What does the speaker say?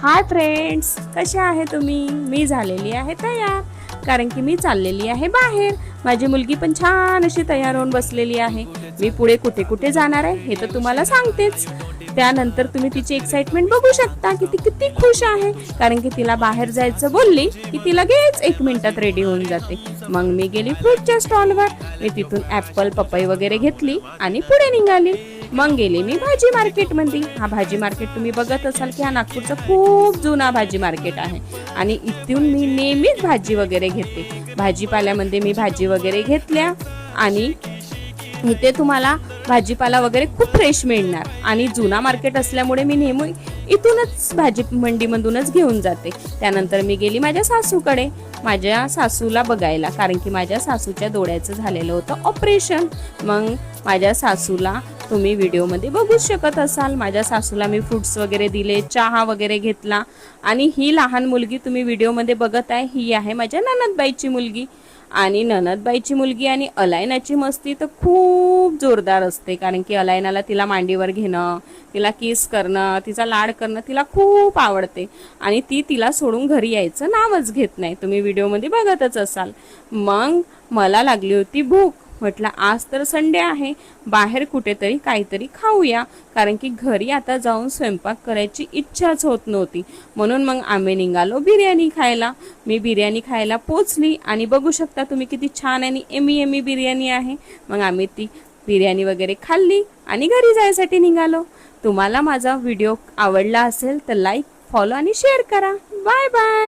Hi friends, कसे आहे तुम्ही? मी झालेली आहे तयार, कारण की मी चाललेली आहे बाहेर. माझी मुलगी पण छान अशी तयार होऊन बसलेली आहे. मी पुढे कुठे कुठे जाणार आहे हे तर तुम्हाला सांगतेच. त्यानंतर तुम्ही तिची एक्साइटमेंट बघू शकता की ती किती खुश आहे, कारण की तिला बाहेर जायचं बोलली की ती लगेच 1 मिनिटात रेडी होऊन जाते. मग मी गेली फ्रूटच्या स्टॉलवर. मी तिथून ॲपल, पपई वगैरे घेतली आणि पुढे निघाली. मग गेले मी भाजी मार्केटमध्ये. हा भाजी मार्केट तुम्ही बघत असाल की हा नागपूरचा खूप जुना भाजी मार्केट आहे आणि इथून मी नेहमीच भाजी वगैरे घेते. भाजीपाल्यामध्ये मी भाजी वगैरे घेतल्या आणि इथे तुम्हाला भाजीपाला वगैरे खूप फ्रेश मिळणार आणि जुना मार्केट असल्यामुळे मी नेहमी इथूनच भाजी मंडीमधूनच घेऊन जाते. त्यानंतर मी गेली माझ्या सासूकडे, माझ्या सासूला बघायला, कारण की माझ्या सासूच्या डोळ्याचं झालेलं होतं ऑपरेशन. मग माझ्या सासूला तुम्ही व्हिडिओमध्ये बघू शकत असाल. माझ्या सासूला मी फ्रुट्स वगैरे दिले, चहा वगैरे घेतला. आणि ही लहान मुलगी तुम्ही व्हिडिओमध्ये बघत आहे, ही आहे माझ्या ननदबाईची मुलगी. आणि ननदबाईची मुलगी आणि अलायनाची मस्ती तर खूप जोरदार असते, कारण की अलायनाला तिला मांडीवर घेणं, तिला किस करणं, तिचा लाड करणं तिला खूप आवडते आणि ती तिला सोडून घरी यायचं नावच घेत नाही. तुम्ही व्हिडिओमध्ये बघतच असाल. मग मला लागली होती भूक. म्हटलं आज तर संडे आहे, बाहेर कुठेतरी काहीतरी खाऊया, कारण की घरी आता जाऊन स्वयंपाक करायची इच्छाच होत नव्हती. म्हणून मग आम्ही निघालो बिर्याणी खायला. मी बिर्याणी खायला पोचली आणि बघू शकता तुम्ही किती छान आणि एमी एमी बिर्याणी आहे. मग आम्ही ती बिर्याणी वगैरे खाल्ली आणि घरी जायसाठी निघालो. तुम्हाला माझा व्हिडिओ आवडला असेल तर लाईक, फॉलो आणि शेअर करा. Bye bye.